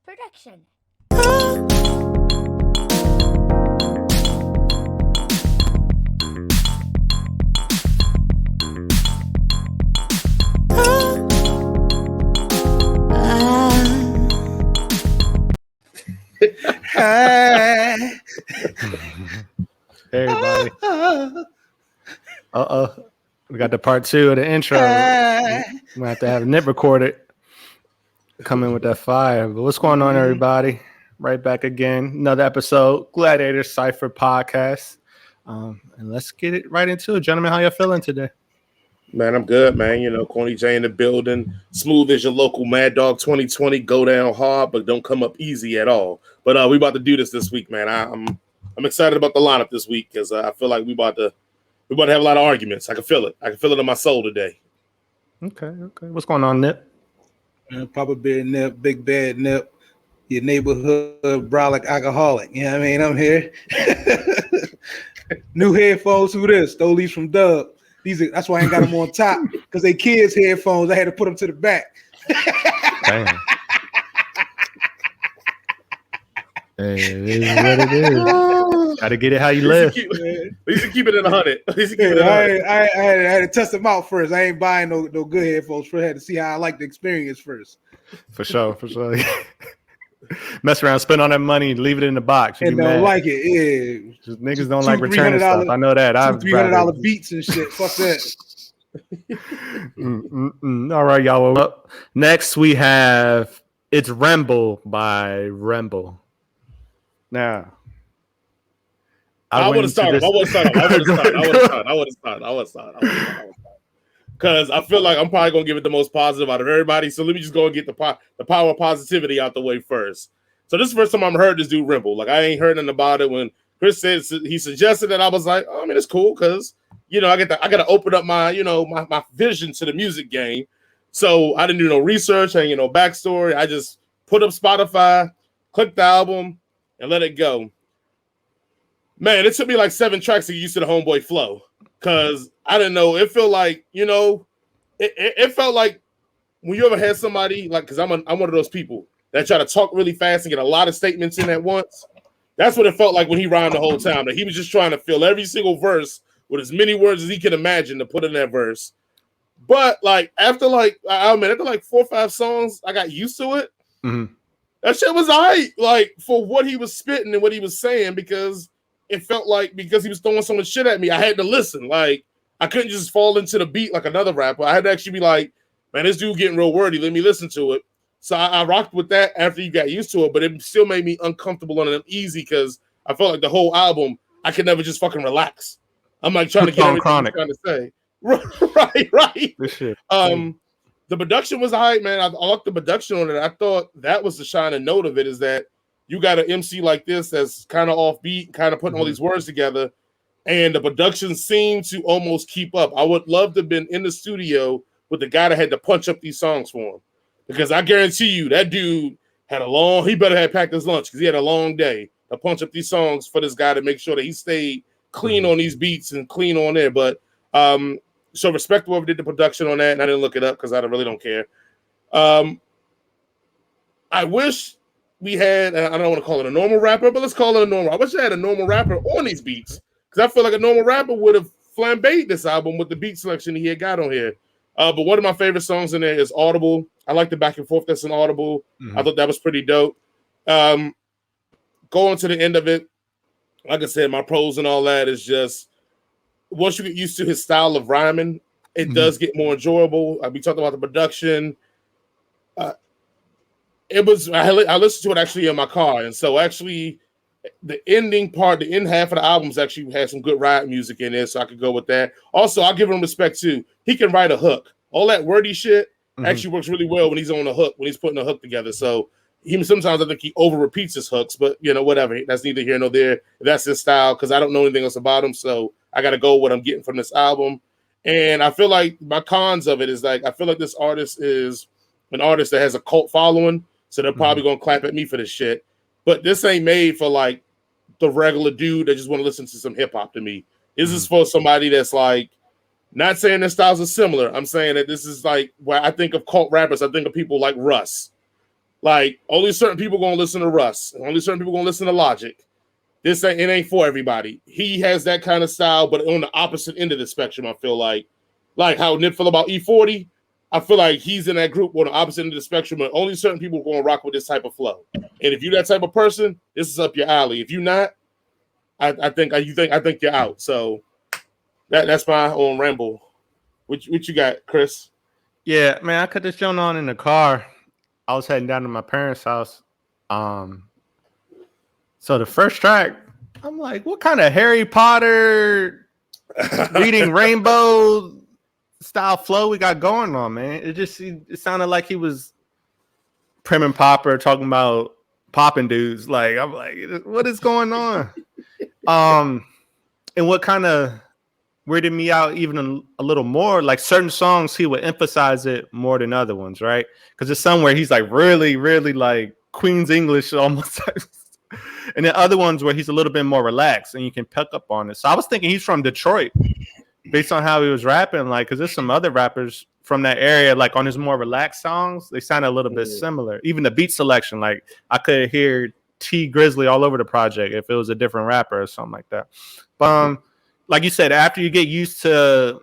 production. Hey, everybody. We got the part 2 of the intro. Hey. We might have to have Nip recorded. Come in with that fire. But what's going on, everybody? Right back again. Another episode, Gladiator Cypher Podcast. And let's get it right into it. Gentlemen, how y'all feeling today? Man, I'm good, man. You know, Corny J in the building. Smooth as your local Mad Dog 2020. Go down hard, but don't come up easy at all. But we about to do this week, man. I'm excited about the lineup this week because I feel like we about to have a lot of arguments. I can feel it. I can feel it in my soul today. Okay. What's going on, Nip? Papa Bear Nip, Big Bad Nip, your neighborhood brolic alcoholic. You know what I mean? I'm here. New headphones. Who this? Stole these from Dub. That's why I ain't got them on top because they kids' headphones. I had to put them to the back. Damn. Hey, it is what it is. Got to get it how you live. At least you keep it in 100. I had to test them out first. I ain't buying no good headphones first. I had to see how I like the experience first. For sure. Mess around, spend all that money, leave it in the box. And don't like it. Yeah. Just niggas don't like returning stuff. I know that. $300 beats and shit. Fuck that. All right, y'all. Well, up next we have It's Remble by Remble. Now, I would have started. Because I feel like I'm probably gonna give it the most positive out of everybody. So let me just go and get the power of positivity out the way first. So this is the first time I've heard this dude Remble. Like I ain't heard nothing about it. When Chris said he suggested it, I was like, oh, I mean, it's cool because I got to open up my my vision to the music game. So I didn't do no research and backstory. I just put up Spotify, clicked the album, and let it go. Man, it took me like 7 tracks to get used to the homeboy flow. Cause I didn't know. It felt like, it felt like when you ever had somebody like, cause I'm one of those people that try to talk really fast and get a lot of statements in at once. That's what it felt like when he rhymed the whole time. That he was just trying to fill every single verse with as many words as he can imagine to put in that verse. But like after 4 or 5 songs, I got used to it. Mm-hmm. That shit was alright, like for what he was spitting and what he was saying, because it felt like because he was throwing so much shit at me, I had to listen. Like I couldn't just fall into the beat like another rapper. I had to actually be like, man, this dude getting real wordy. Let me listen to it. So I rocked with that after you got used to it, but it still made me uncomfortable and uneasy because I felt like the whole album, I could never just fucking relax. I'm like trying to get everything I'm trying to say. Right. This shit. The production was alright, man. I liked the production on it. I thought that was the shining note of it, is that you got an MC like this that's kind of offbeat, kind of putting all these words together, and the production seemed to almost keep up. I would love to have been in the studio with the guy that had to punch up these songs for him, because I guarantee you that dude he better have packed his lunch because he had a long day to punch up these songs for this guy to make sure that he stayed clean on these beats and clean on there. But so respect whoever did the production on that, and I didn't look it up because I really don't care. I wish we had, I don't want to call it a normal rapper, but let's call it a normal. I wish I had a normal rapper on these beats, because I feel like a normal rapper would have flambéed this album with the beat selection he had got on here. But one of my favorite songs in there is Audible. I like the back and forth that's in Audible. Mm-hmm. I thought that was pretty dope. Going to the end of it, like I said, my pros and all that is just, once you get used to his style of rhyming, it does get more enjoyable. We talked about the production. I listened to it actually in my car, and so actually the ending part, the end half of the albums actually had some good ride music in there, so I could go with that. Also, I'll give him respect too. He can write a hook. All that wordy shit actually works really well when he's on a hook, when he's putting a hook together. So sometimes I think he over repeats his hooks, but whatever. That's neither here nor there. That's his style, because I don't know anything else about him, so I got to go with what I'm getting from this album. And I feel like my cons of it is like, I feel like this artist is an artist that has a cult following, so they're probably going to clap at me for this shit. But this ain't made for like the regular dude that just want to listen to some hip hop to me. This is for somebody that's like, not saying their styles are similar. I'm saying that this is like, where I think of cult rappers, I think of people like Russ, Like only certain people gonna listen to Russ. Only certain people gonna listen to Logic. It ain't for everybody. He has that kind of style, but on the opposite end of the spectrum. I feel like how Nip feel about E40. I feel like he's in that group on the opposite end of the spectrum, and only certain people are gonna rock with this type of flow. And if you're that type of person, this is up your alley. If you're not, I think you're out. So that's my own ramble. What you got, Chris? Yeah, man, I cut this joint on in the car. I was heading down to my parents' house. So the first track, I'm like, what kind of Harry Potter reading rainbow style flow we got going on, man? It sounded like he was prim and proper talking about popping dudes. Like, I'm like, what is going on? And what kind of weirded me out even a little more, like certain songs he would emphasize it more than other ones, right? Because there's somewhere he's like really, really like Queen's English almost. And then other ones where he's a little bit more relaxed and you can pick up on it. So I was thinking he's from Detroit based on how he was rapping, like, because there's some other rappers from that area, like on his more relaxed songs, they sound a little bit similar. Even the beat selection, like I could hear T Grizzly all over the project if it was a different rapper or something like that. But like you said, after you get used to,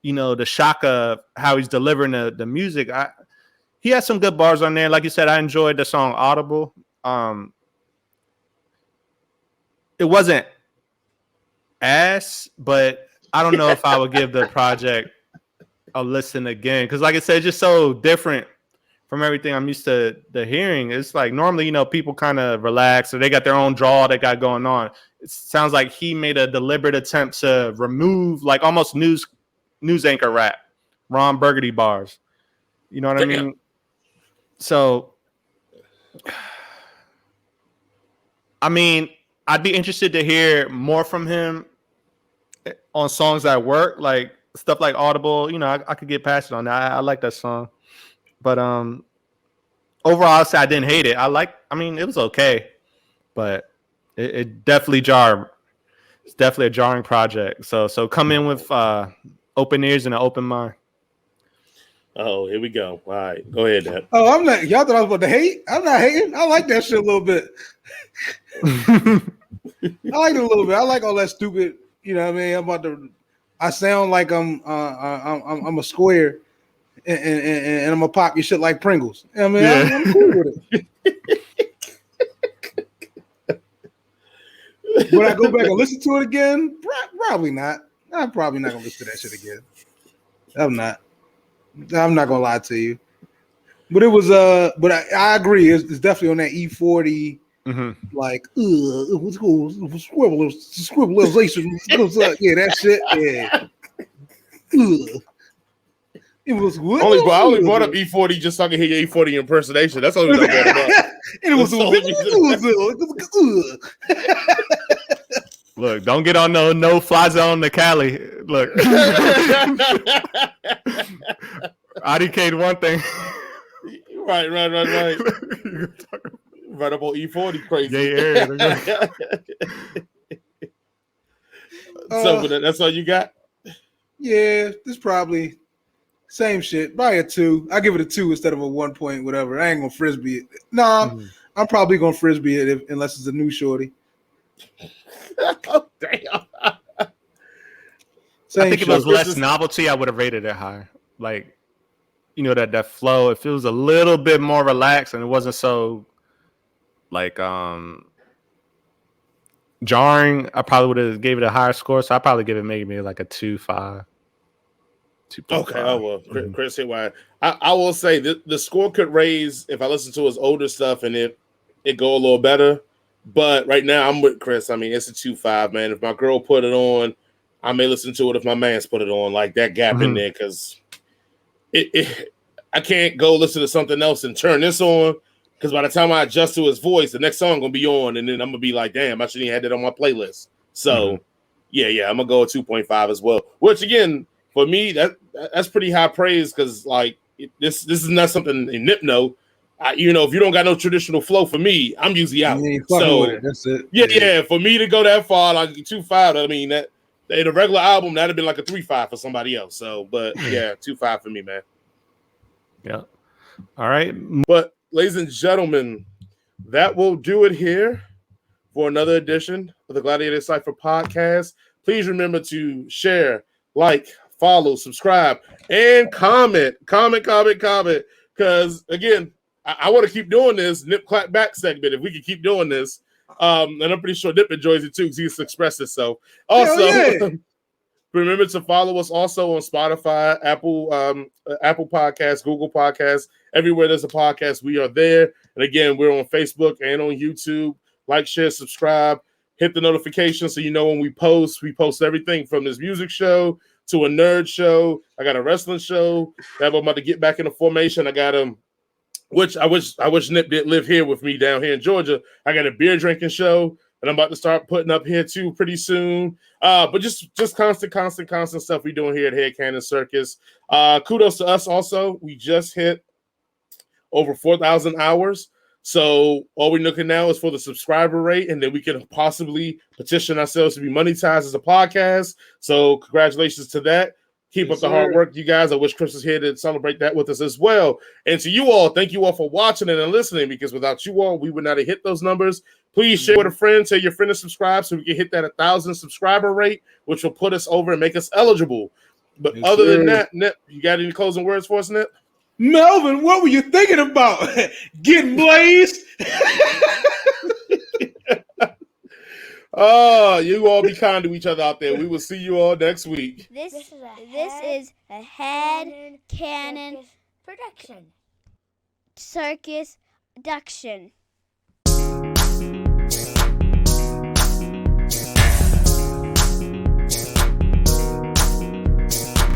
the shock of how he's delivering the music, he has some good bars on there. Like you said, I enjoyed the song Audible. It wasn't ass, but I don't know if I would give the project a listen again. Because like I said, it's just so different from everything I'm used to hearing. It's like normally, people kind of relax or they got their own draw they got going on. It sounds like he made a deliberate attempt to remove like almost news anchor rap, Ron Burgundy bars. You know what I mean? So, I mean, I'd be interested to hear more from him on songs that work, like stuff like Audible. I could get past it on that. I like that song. But overall, I'll say I didn't hate it. It was okay. But it definitely jarred. It's definitely a jarring project. So come in with open ears and an open mind. Oh, here we go. All right. Go ahead, Dad. Oh, I'm not. Y'all thought I was about to hate? I'm not hating. I like that shit a little bit. I like it a little bit. I like all that stupid. You know what I mean? I sound like I'm a square, and I'm gonna pop your shit like Pringles. I mean, yeah. I'm cool with it. Would I go back and listen to it again? Probably not. I'm probably not gonna listen to that shit again. I'm not gonna lie to you. But it was but I agree. It's definitely on that E40. Mm-hmm. Like, scribblization. Yeah, that shit. Yeah. It was good. I only brought up E40 just so I can hear your E40 impersonation. That's all I brought up. And it was Look, don't get on no fly zone to Cali. Look. IDK'd one thing. Right. Right up on E40 crazy. Yeah. So that's all you got? Yeah, this probably same shit. Probably a 2. I give it a 2 instead of a 1 point, whatever. I ain't gonna frisbee it. Nah, I'm probably gonna frisbee it unless it's a new shorty. Oh, damn. I think if it was less novelty, I would have rated it higher. Like, that flow, if it was a little bit more relaxed and it wasn't so like jarring, I probably would have gave it a higher score. So I probably give it maybe like a 2.5. 2.5. Okay, well, Chris hit why. I will say the score could raise if I listen to his older stuff and it go a little better. But right now I'm with Chris. I mean, it's a 2.5, man. If my girl put it on, I may listen to it if my man's put it on, like that gap in there, because I can't go listen to something else and turn this on, because by the time I adjust to his voice, the next song gonna be on, and then I'm gonna be like, damn, I shouldn't have had that on my playlist. So yeah, I'm gonna go a 2.5 as well. Which again, for me, that's pretty high praise, because like this is not something in Nipno. If you don't got no traditional flow, for me, I'm usually out. So that's it. Yeah. For me to go that far, like 2.5, I mean that in a regular album that'd have been like a 3.5 for somebody else. So, but yeah, 2.5 for me, man. Yeah. All right. But ladies and gentlemen, that will do it here for another edition of the Gladiator Cypher podcast. Please remember to share, like, follow, subscribe, and comment. Because, again, I want to keep doing this Nip Clap Back segment if we can keep doing this. And I'm pretty sure Nip enjoys it too because he has to express himself. Also, remember to follow us also on Spotify, Apple Podcasts, Google Podcasts, everywhere there's a podcast, we are there. And again, we're on Facebook and on YouTube. Like, share, subscribe, hit the notification so you know when we post. We post everything from this music show to a nerd show. I got a wrestling show that I'm about to get back in the formation. I got which I wish Nip did live here with me down here in Georgia. I got a beer drinking show that I'm about to start putting up here too pretty soon. But just constant stuff we're doing here at Head Cannon Circus. Kudos to us also. We just hit over 4,000 hours. So all we're looking now is for the subscriber rate, and then we can possibly petition ourselves to be monetized as a podcast. So congratulations to that. Keep up the hard work, you guys. I wish Chris was here to celebrate that with us as well. And to you all, thank you all for watching and listening, because without you all, we would not have hit those numbers. Please share with a friend, tell your friend to subscribe so we can hit that 1,000 subscriber rate, which will put us over and make us eligible. But other than that, Nip, you got any closing words for us, Nip? Melvin, what were you thinking about? Getting blazed? Oh, you all be kind to each other out there. We will see you all next week. This is a Head Cannon production. Circus production.